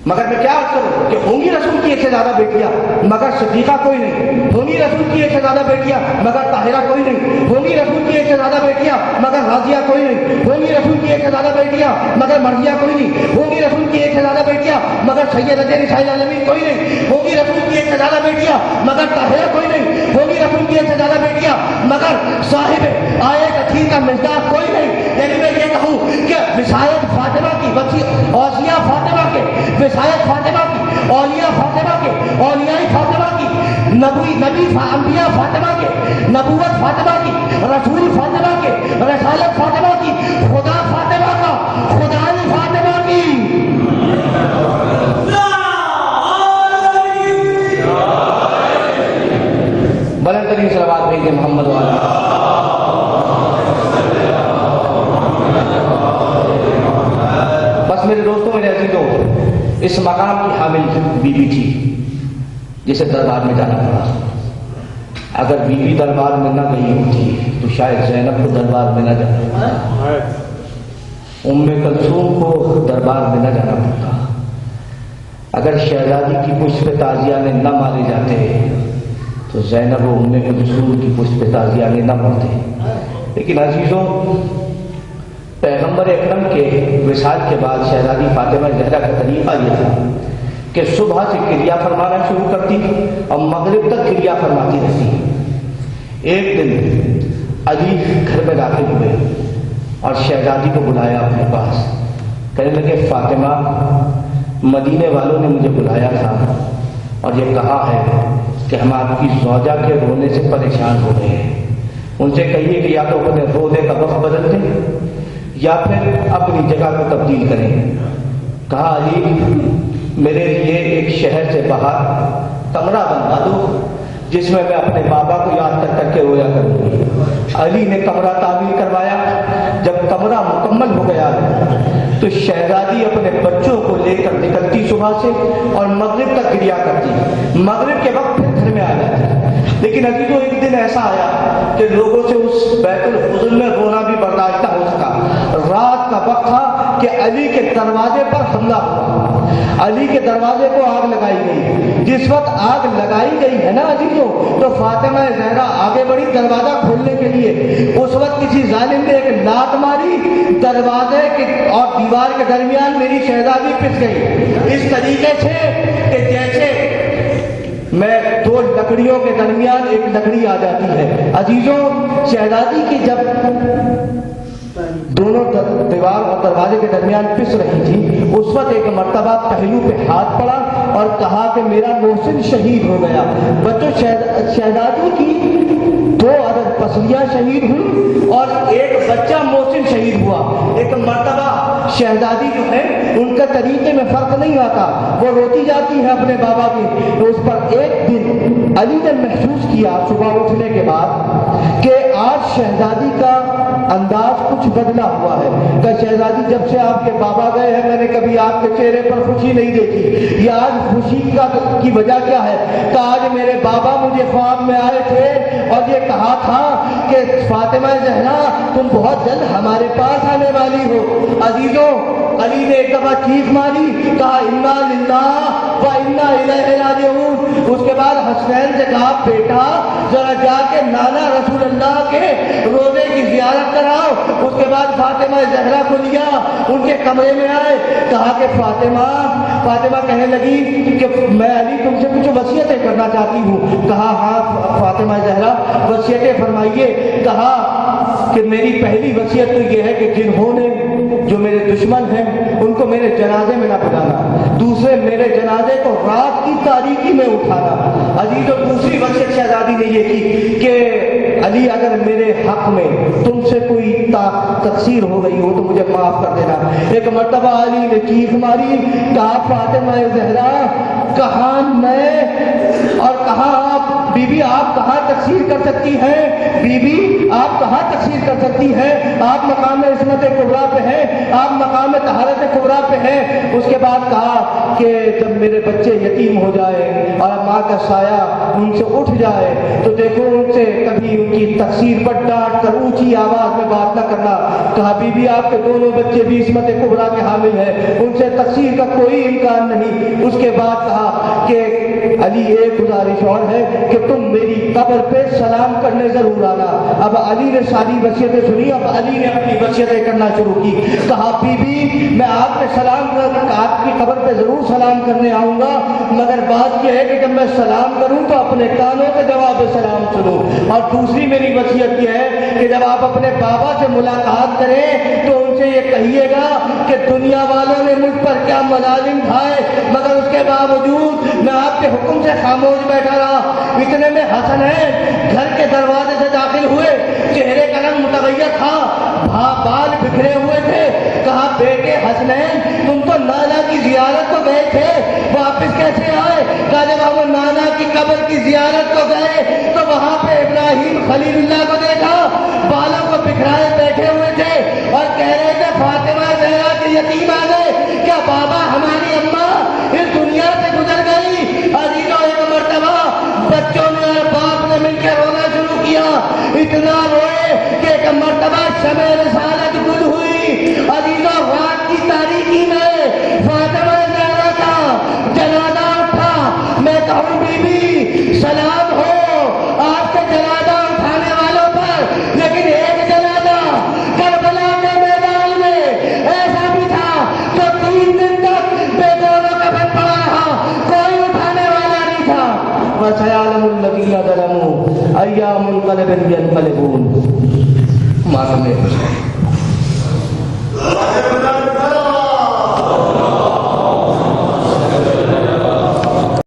مگر میں کیا عرض کروں کہ ہوں گی رسول کی 1 سے زیادہ بیٹیاں مگر صدیقہ کوئی نہیں، ہوں گی رسول کی 1 سے زیادہ بیٹیاں مگر طاہرہ کوئی نہیں، ہوں گی رسول کی 1 سے زیادہ بیٹیاں مگر غازیہ کوئی نہیں، ہوں گی رسول کی 1 سے زیادہ بیٹیاں مگر مرضیہ کوئی نہیں، ہوں گی رسول کی 1 سے زیادہ بیٹیاں مگر سیدۃ نساء العالمین کوئی نہیں، ہوں گی رسول کی 1 سے زیادہ بیٹیاں مگر طاہرہ کوئی نہیں، ہوں گی رسول کی 1 سے زیادہ بیٹیاں مگر صاحب آئے کثیر کا مصداق کوئی نہیں. یعنی میں یہ کہوں کہ وصایت فاطمہ کی اوصیاء فاطمہ کے، وصایت فاطمہ کی، اولیاء فاطمہ کے، اولیاء فاطمہ کی، نبی انبیاء فاطمہ کے، نبوت فاطمہ کی، رسول فاطمہ کے، رسالت فاطمہ کی، خدا فاطمہ کا، خدائی فاطمہ کی. بلند ترین صلوات بھیجیں محمد والا. بس میرے دوستوں میرے عزیزوں، اس مقام کی حامل بی بی تھی جسے دربار میں جانا پڑا. اگر بی بی دربار میں نہ گئی ہوتی تو شاید زینب کو دربار میں نہ جانا پڑتا، ام کلثوم کو دربار میں نہ جانا پڑتا، اگر شہزادی کی پشت پہ تازیہ نے نہ مارے جاتے تو زینب و ام کلثوم کی پشت پہ تازیانے نہ مرتے. لیکن عزیزوں، پیغمبر اکرم کے وصال کے بعد شہزادی فاطمہ زہرا کا طریقہ یہ تھا کہ صبح سے کریا فرمانا شروع کرتی اور مغرب تک کریا فرماتی رہتی. ایک دن علی گھر میں داخل ہوئے اور شہزادی کو بلایا اپنے پاس. کہنے لگے فاطمہ، مدینے والوں نے مجھے بلایا تھا اور یہ کہا ہے کہ ہم آپ کی زوجہ کے رونے سے پریشان ہو گئے ہیں. ان سے کہیے کہ یا تو اپنے رونے کا وقت بدل دیں یا پھر اپنی جگہ کو تبدیل کریں. کہا علی، میرے لیے ایک شہر سے باہر کمرہ بنوا دو جس میں اپنے بابا کو یاد کر کے رویا کروں. علی نے کمرہ تعمیر کروایا. جب کمرہ مکمل ہو گیا تو شہزادی اپنے بچوں کو لے کر نکلتی صبح سے اور مغرب تک کریا کرتی. مغرب کے وقت پھر گھر میں آ جاتی. لیکن عزیزوں، ایک دن ایسا آیا کہ لوگوں سے اس بیت الحزن میں رونا بھی برداشت نہ ہو سکا. رات کا وقت تھا کہ علی کے دروازے پر حملہ ہوا. علی کے دروازے کو آگ لگائی گئی. جس وقت آگ لگائی گئی ہے نا عزیزوں، تو فاطمہ زہرا آگے بڑھی دروازہ کھولنے کے لیے. اس وقت کسی ظالم نے ایک لات ماری، دروازے کے اور دیوار کے درمیان میری شہزادی پس گئی اس طریقے سے کہ جیسے میں دو لکڑیوں کے درمیان ایک لکڑی آ جاتی ہے. عزیزوں، شہزادی کی جب دونوں دیوار اور دروازے کے درمیان پس رہی تھی، اس وقت ایک مرتبہ پہلو پہ ہاتھ پڑا اور کہا کہ میرا محسن شہید ہو گیا. بچوں، شہزادی کی 2 عدد پسلیاں شہید ہوئی اور ایک بچہ محسن شہید ہوا. ایک مرتبہ شہزادی جو ہے ان کا طریقے میں فرق نہیں آتا، وہ روتی جاتی ہے اپنے بابا کی. تو اس پر ایک دن علی نے محسوس کیا صبح اٹھنے کے بعد کہ آج شہزادی کا انداز کچھ بدلا ہوا ہے. کہ شہزادی، جب سے آپ کے بابا گئے ہیں میں نے کبھی آپ کے چہرے پر خوشی نہیں دیکھی. یہ آج خوشی کی وجہ کیا ہے؟ کہ آج میرے بابا مجھے خواب میں آئے تھے اور یہ کہا تھا کہ فاطمہ زہرا تم بہت جلد ہمارے پاس آنے والی ہو. عزیزوں، علی نے ایک دفعہ چیخ ماری، کہا انا للہ و انا الیہ راجعون. اس کے بعد حسنین سے کہا بیٹا ذرا جا کے نانا رسول اللہ کے روزے کی زیارت کراؤ. اس کے بعد فاطمہ زہرا کو لیا، ان کے کمرے میں آئے. کہا کہ فاطمہ کہنے لگی کہ میں علی تم سے کچھ وصیتیں کرنا چاہتی ہوں. کہا ہاں فاطمہ زہرا وصیتیں فرمائیے. کہا کہ میری پہلی وصیت تو یہ ہے کہ جنہوں نے جو میرے دشمن ہیں ان کو میرے جنازے میں نہ بلانا. دوسرے، میرے جنازے کو رات کی تاریکی میں اٹھانا. عزیزوں، دوسری وصیت شہزادی نے یہ کی کہ علی اگر میرے حق میں تم سے کوئی تقصیر ہو گئی ہو تو مجھے معاف کر دینا. ایک مرتبہ علی نے چیخ ماری، کہا فاطمہ زہرا کہاں میں اور کہاں آپ بی بی آپ کہاں تقصیر کر سکتی ہیں؟ بی بی آپ کہاں تقصیر کر سکتی ہیں؟ آپ مقام عصمت کبریٰ پہ ہیں، آپ مقام طہارت کبریٰ پہ ہیں. اس کے بعد کہا کہ جب میرے بچے یتیم ہو جائے اور ماں کا سایہ ان سے اٹھ جائے تو دیکھو ان سے کبھی ان کی تقصیر پر ڈانٹ کر اونچی آواز میں بات نہ کرنا. کہا بی بی آپ کے دونوں بچے بھی عصمت کبریٰ کے حامل ہیں، ان سے تقصیر کا کوئی امکان نہیں. اس کے بعد کہا کہ علی ایک گزارش اور ہے کہ تم میری قبر پہ سلام کرنے ضرور آنا. اب علی نے ساری وصیتیں سنی، اب علی نے اپنی وصیتیں کرنا شروع کی. کہا بی بی میں آپ کی قبر پہ ضرور سلام کرنے آؤں گا، مگر بات یہ ہے کہ جب میں سلام کروں تو اپنے کانوں کے جواب سلام سنوں. اور دوسری میری وصیت یہ ہے کہ جب آپ اپنے بابا سے ملاقات کریں تو ان سے یہ کہیے گا کہ دنیا والوں نے مجھ پر کیا مظالم ڈھائے مگر اس کے باوجود میں آپ کے حکم سے خاموش بیٹھا رہا. اتنے میں حسنین گھر کے دروازے سے داخل ہوئے. چہرے کا رنگ متغیر تھا، بال بکھرے ہوئے تھے. کہا بیٹے حسنین تم تو نانا کی زیارت کو گئے تھے، واپس کیسے آئے؟ کہا جب ہم نانا کی قبر کی زیارت کو گئے تو وہاں پہ ابراہیم خلیل اللہ کو دیکھا، بالوں کو بکھرائے بیٹھے ہوئے تھے اور کہہ رہے تھے فاطمہ زہرا کے یتیم آ گئے، کیا بابا ہماری اماں اس دنیا سے گزر گئی؟ عزیزوں، ایک مرتبہ بچوں نے اور باپ نے مل کے رونا شروع کیا. اتنا روئے کہ ایک مرتبہ شمع رسالت گل ہوئی. عزیزوں، رات کی تاریکی میں فاطمہ زہرا کا جنازہ اٹھا. میں کہوں بی بی سلام ہو فسيعلم الذين ظلموا أي منقلب ينقلبون. معصوم